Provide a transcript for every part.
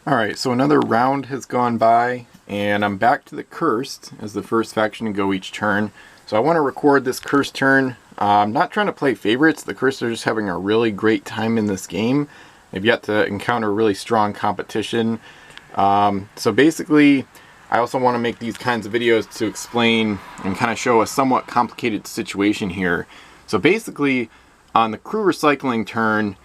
Alright, so another round has gone by, and I'm back to the Cursed as the first faction to go each turn. So I want to record this Cursed turn. I'm not trying to play favorites. The Cursed are just having a really great time in this game. They've yet to encounter really strong competition. So basically, I also want to make these kinds of videos to explain and kind of show a somewhat complicated situation here. So basically, on the crew recycling turn,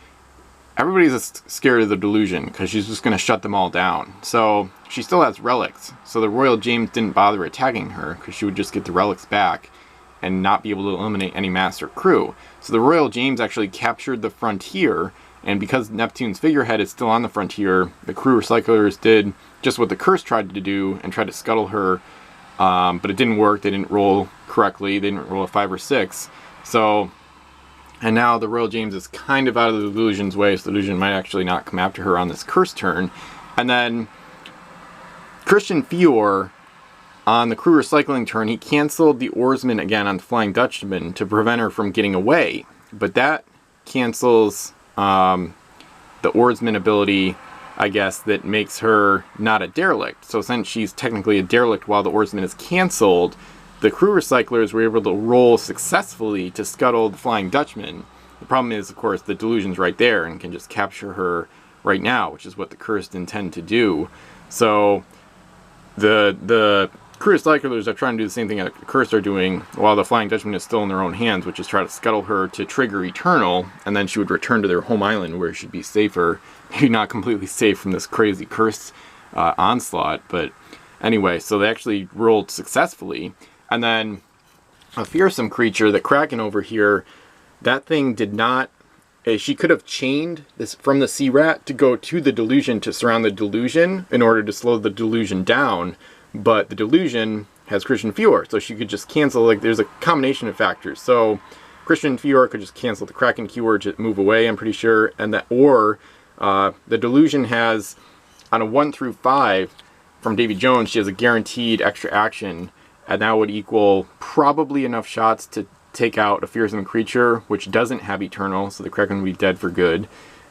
everybody's scared of the Delusion because she's just going to shut them all down. So she still has relics. So the Royal James didn't bother attacking her because she would just get the relics back and not be able to eliminate any master crew. So the Royal James actually captured the frontier, and because Neptune's figurehead is still on the frontier, the crew recyclers did just what the Curse tried to do and tried to scuttle her, but it didn't work. They didn't roll correctly. They didn't roll a 5 or 6. And now the Royal James is kind of out of the Delusion's way, so the Delusion might actually not come after her on this Curse turn. And then Christian Fior, on the crew recycling turn, he canceled the Oarsman again on the Flying Dutchman to prevent her from getting away. But that cancels the Oarsman ability, I guess, that makes her not a derelict. So since she's technically a derelict while the Oarsman is canceled, the crew recyclers were able to roll successfully to scuttle the Flying Dutchman. The problem is, of course, the Delusion's right there and can just capture her right now, which is what the Cursed intend to do. So the crew recyclers are trying to do the same thing that the Cursed are doing, while the Flying Dutchman is still in their own hands, which is try to scuttle her to trigger Eternal, and then she would return to their home island where she'd be safer. Maybe not completely safe from this crazy Cursed onslaught, but anyway, so they actually rolled successfully. And then a fearsome creature, the Kraken over here, that thing did not... She could have chained this from the Sea Rat to go to the Delusion to surround the Delusion in order to slow the Delusion down, but the Delusion has Christian Fior, so she could just cancel. Like, there's a combination of factors. So Christian Fior could just cancel the Kraken keyword to move away, I'm pretty sure, and that, or the Delusion has, on a 1 through 5 from Davy Jones, she has a guaranteed extra action, and that would equal probably enough shots to take out a fearsome creature, which doesn't have Eternal, so the Kraken would be dead for good.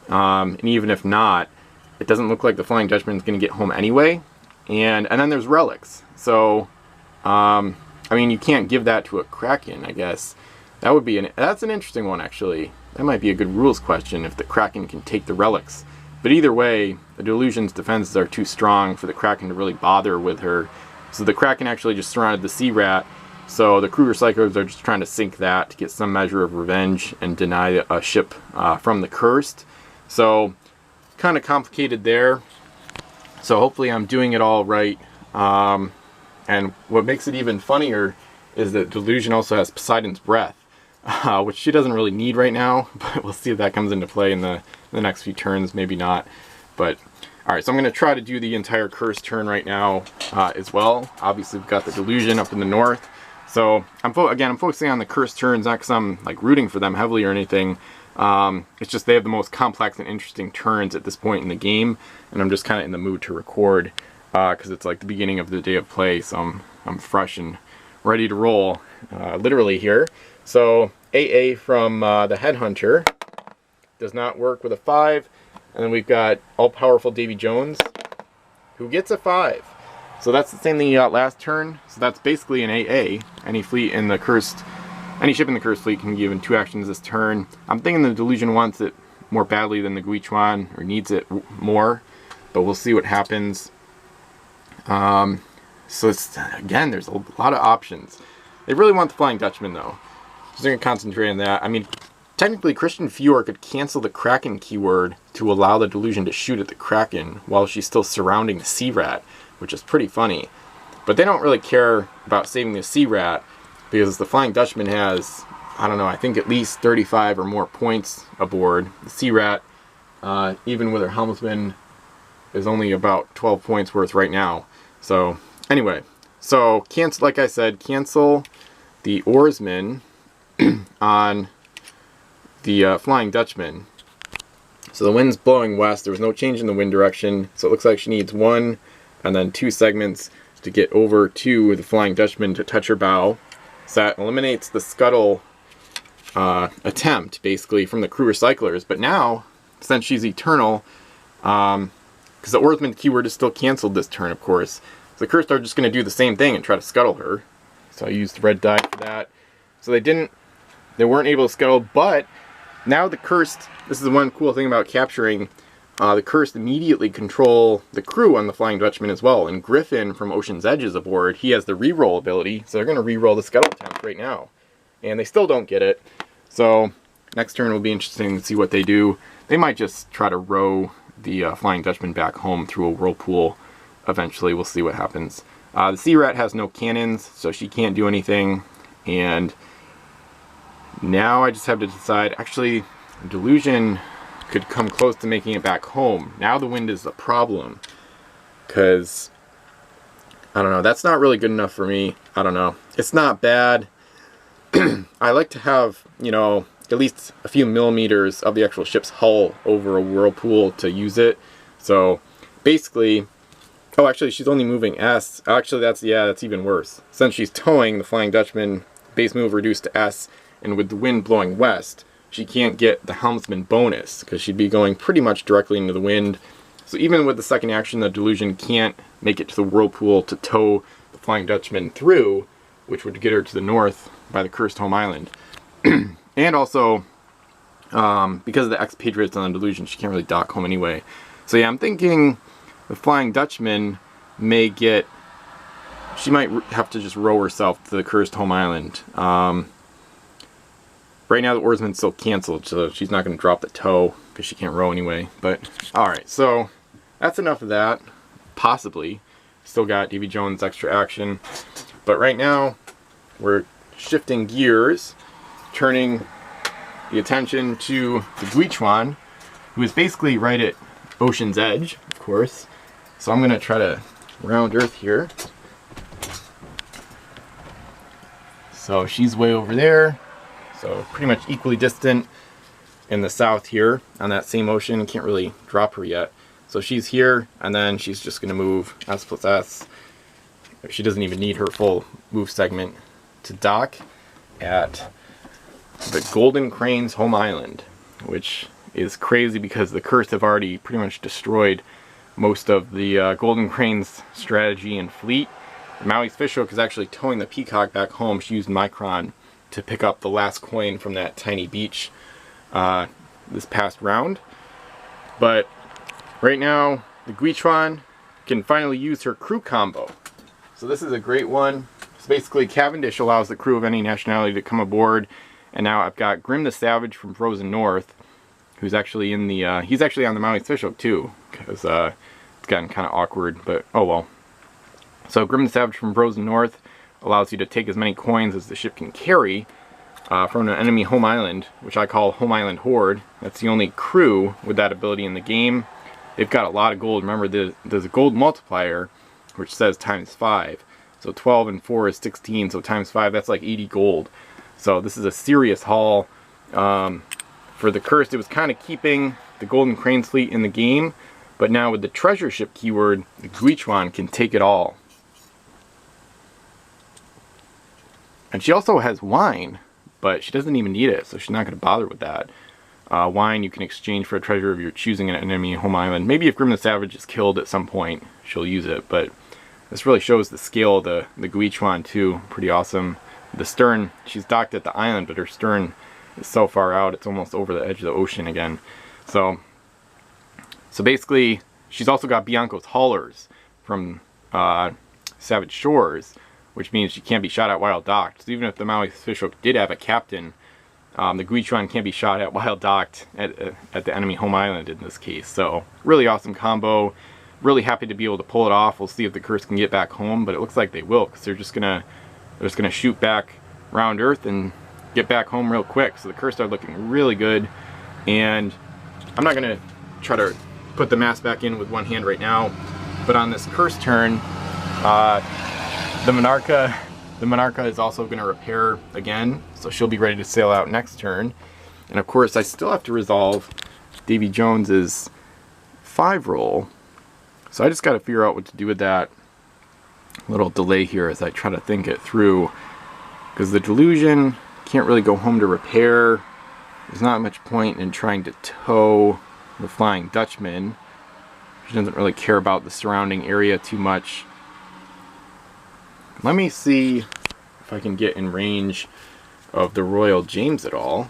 And even if not, it doesn't look like the Flying Dutchman is going to get home anyway. And then there's relics. So, I mean, you can't give that to a Kraken, I guess. That would be that's an interesting one, actually. That might be a good rules question, if the Kraken can take the relics. But either way, the Delusion's defenses are too strong for the Kraken to really bother with her. So the Kraken actually just surrounded the Sea Rat, so the crew recyclers are just trying to sink that to get some measure of revenge and deny a ship from the Cursed. So, kind of complicated there. So hopefully I'm doing it all right. And what makes it even funnier is that Delusion also has Poseidon's Breath, which she doesn't really need right now, but we'll see if that comes into play in the next few turns, maybe not. But alright, so I'm going to try to do the entire Cursed turn right now as well. Obviously, we've got the Delusion up in the north. So, I'm focusing on the Cursed turns, not because I'm like rooting for them heavily or anything. It's just they have the most complex and interesting turns at this point in the game, and I'm just kind of in the mood to record because it's like the beginning of the day of play, so I'm fresh and ready to roll, literally here. So, AA from the Headhunter does not work with a 5. And then we've got all-powerful Davy Jones, who gets a 5. So that's the same thing you got last turn. So that's basically an AA. Any fleet in the Cursed, any ship in the Cursed fleet can be given 2 actions this turn. I'm thinking the Delusion wants it more badly than the Guichuan, or needs it more, but we'll see what happens. So it's, again, there's a lot of options. They really want the Flying Dutchman though. So they're going to concentrate on that. I mean, technically, Christian Fior could cancel the Kraken keyword to allow the Delusion to shoot at the Kraken while she's still surrounding the Sea Rat, which is pretty funny. But they don't really care about saving the Sea Rat because the Flying Dutchman has, I don't know, I think at least 35 or more points aboard. The Sea Rat, even with her helmsman, is only about 12 points worth right now. So, anyway. So, cancel, like I said, cancel the Oarsman on the Flying Dutchman. So the wind's blowing west. There was no change in the wind direction. So it looks like she needs 1 and then 2 segments to get over to the Flying Dutchman to touch her bow. So that eliminates the scuttle attempt, basically, from the crew recyclers. But now, since she's Eternal, because the Oarsman keyword is still canceled this turn, of course. So the Cursed are just going to do the same thing and try to scuttle her. So I used red die for that. So they weren't able to scuttle, but now the Cursed, this is the one cool thing about capturing, the Cursed immediately control the crew on the Flying Dutchman as well. And Griffin from Ocean's Edge is aboard. He has the reroll ability, so they're going to reroll the scuttle attempt right now. And they still don't get it. So next turn will be interesting to see what they do. They might just try to row the Flying Dutchman back home through a whirlpool eventually. We'll see what happens. The Sea Rat has no cannons, so she can't do anything. And now I just have to decide, actually, Delusion could come close to making it back home. Now the wind is a problem, because, I don't know, that's not really good enough for me. I don't know. It's not bad. I like to have, you know, at least a few millimeters of the actual ship's hull over a whirlpool to use it. So basically, oh, actually she's only moving S. Actually that's even worse. Since she's towing the Flying Dutchman, base move reduced to S, and with the wind blowing west, she can't get the helmsman bonus, because she'd be going pretty much directly into the wind. So even with the second action, the Delusion can't make it to the whirlpool to tow the Flying Dutchman through, which would get her to the north by the Cursed Home Island. And also, because of the expatriates on the Delusion, she can't really dock home anyway. So yeah, I'm thinking the Flying Dutchman may get... She might have to just row herself to the Cursed Home Island. Right now the Oarsman's still canceled, so she's not going to drop the tow, because she can't row anyway. But, alright, so that's enough of that. Possibly. Still got Davy Jones' extra action. But right now, we're shifting gears, turning the attention to the Guichuan, who is basically right at Ocean's Edge, of course. So I'm going to try to round Earth here. So she's way over there. So pretty much equally distant in the south here on that same ocean. Can't really drop her yet. So she's here, and then she's just going to move S plus S. She doesn't even need her full move segment to dock at the Golden Crane's home island, which is crazy because the Cursed have already pretty much destroyed most of the Golden Crane's strategy and fleet. Maui's Fishhook is actually towing the Peacock back home. She used Micron to pick up the last coin from that tiny beach this past round. But right now, the Guichuan can finally use her crew combo. So this is a great one. So basically, Cavendish allows the crew of any nationality to come aboard. And now I've got Grim the Savage from Frozen North, who's actually in the, he's actually on the Maui's Fishhook too, because it's gotten kind of awkward, but oh well. So Grim the Savage from Frozen North allows you to take as many coins as the ship can carry from an enemy home island, which I call Home Island Hoard. That's the only crew with that ability in the game. They've got a lot of gold. Remember, there's a gold multiplier, which says ×5. So 12 and 4 is 16, so ×5, that's like 80 gold. So this is a serious haul. For the Cursed, it was kind of keeping the Golden Crane's fleet in the game, but now with the treasure ship keyword, the Guichuan can take it all. And she also has wine, but she doesn't even need it, so she's not going to bother with that. Wine you can exchange for a treasure of your choosing an enemy home island. Maybe if Grim the Savage is killed at some point, she'll use it, but this really shows the scale of the Guichuan too. Pretty awesome. The stern, she's docked at the island, but her stern is so far out, it's almost over the edge of the ocean again. So basically, she's also got Bianco's haulers from Savage Shores, which means she can't be shot at while docked. So even if the Maui's Fishhook did have a captain, the Guichuan can't be shot at while docked at the enemy home island in this case. So really awesome combo. Really happy to be able to pull it off. We'll see if the Curse can get back home, but it looks like they will, because they're just gonna shoot back round Earth and get back home real quick. So the Curse are looking really good, and I'm not gonna try to put the mast back in with one hand right now, but on this Curse turn, the Monarcha is also going to repair again, so she'll be ready to sail out next turn. And of course, I still have to resolve Davy Jones's 5 roll, so I just got to figure out what to do with that. Little delay here as I try to think it through, because the Delusion can't really go home to repair. There's not much point in trying to tow the Flying Dutchman. She doesn't really care about the surrounding area too much. Let me see if I can get in range of the Royal James at all,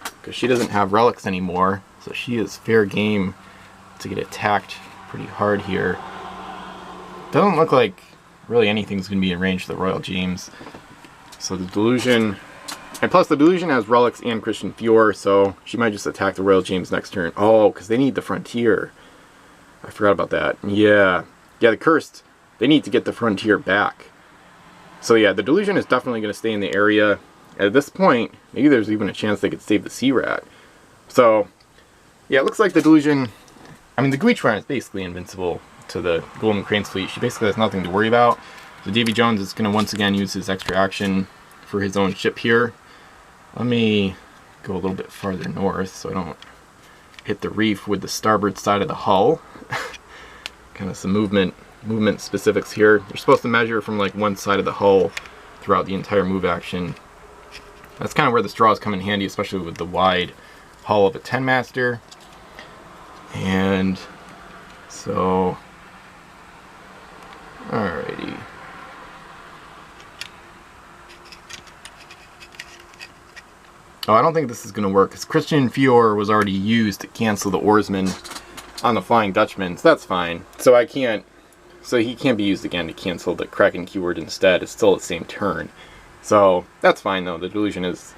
because she doesn't have relics anymore, so she is fair game to get attacked pretty hard here. Doesn't look like really anything's going to be in range of the Royal James. So the Delusion, and plus the Delusion has relics and Christian Fior, so she might just attack the Royal James next turn. Oh, because they need the Frontier. I forgot about that. Yeah, the Cursed, they need to get the Frontier back. So yeah, the Delusion is definitely going to stay in the area. At this point, maybe there's even a chance they could save the Sea Rat. So yeah, it looks like the Delusion, I mean the Guichuan is basically invincible to the Golden Crane's fleet. She basically has nothing to worry about. So Davy Jones is going to once again use his extra action for his own ship here. Let me go a little bit farther north so I don't hit the reef with the starboard side of the hull. Kind of some movement specifics here. You're supposed to measure from like one side of the hull throughout the entire move action. That's kind of where the straws come in handy, especially with the wide hull of a 10-master. And so, alrighty. Oh, I don't think this is going to work, because Christian Fior was already used to cancel the Oarsman on the Flying Dutchman, so that's fine. So I can't, so he can't be used again to cancel the Kraken keyword instead. It's still the same turn. So that's fine though, the Delusion is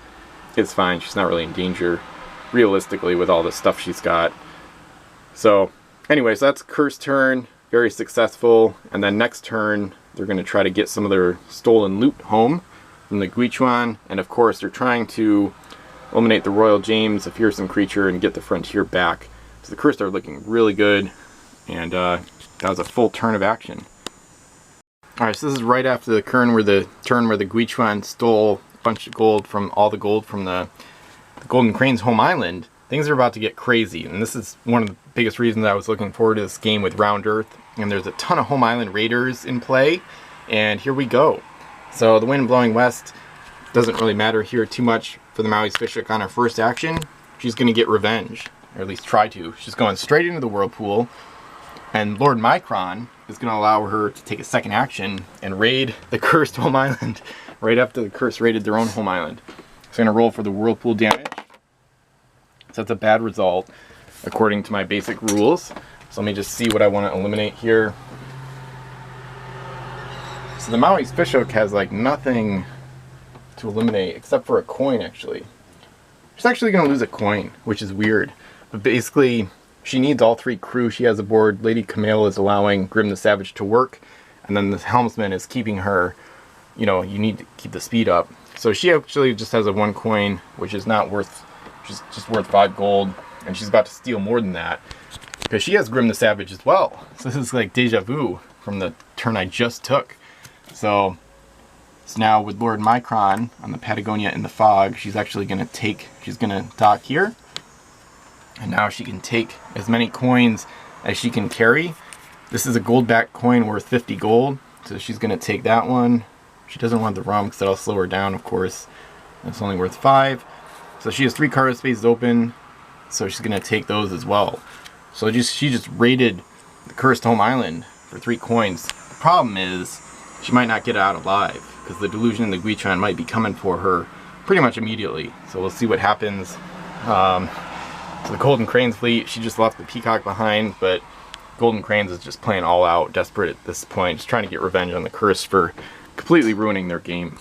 fine. She's not really in danger, realistically, with all the stuff she's got. So anyways, that's Cursed turn, very successful, and then next turn they're going to try to get some of their stolen loot home from the Guichuan, and of course they're trying to eliminate the Royal James, a fearsome creature, and get the Frontier back. So the Cursed are looking really good, and that was a full turn of action. Alright, so this is right after the turn where the Guichuan stole a bunch of gold from the Golden Crane's home island. Things are about to get crazy, and this is one of the biggest reasons I was looking forward to this game with Round Earth. And there's a ton of home island raiders in play, and here we go. So the wind blowing west doesn't really matter here too much for the Maui's Fishhook on her first action. She's going to get revenge, or at least try to. She's going straight into the Whirlpool, and Lord Micron is going to allow her to take a second action and raid the Cursed home island right after the Cursed raided their own home island. So I'm going to roll for the Whirlpool damage. So that's a bad result according to my basic rules. So let me just see what I want to eliminate here. So the Maui's Fishhook has like nothing to eliminate except for a coin, actually. She's actually going to lose a coin, which is weird. But basically, she needs all three crew she has aboard. Lady Camille is allowing Grim the Savage to work, and then the helmsman is keeping her, you know, you need to keep the speed up. So she actually just has a 1 coin, which is not worth, she's just worth 5 gold, and she's about to steal more than that, because she has Grim the Savage as well. So this is like deja vu from the turn I just took. So now with Lord Micron on the Patagonia in the Fog, she's actually going to take, she's going to dock here. And now she can take as many coins as she can carry. This is a gold-backed coin worth 50 gold. So she's going to take that one. She doesn't want the rum because that'll slow her down, of course. It's only worth 5. So she has 3 card spaces open. So she's going to take those as well. So she just raided the Cursed home island for 3 coins. The problem is she might not get out alive, because the Delusion and the Guichuan might be coming for her pretty much immediately. So we'll see what happens. So the Golden Crane's fleet, she just left the Peacock behind, but Golden Crane's is just playing all out, desperate at this point, just trying to get revenge on the Curse for completely ruining their game.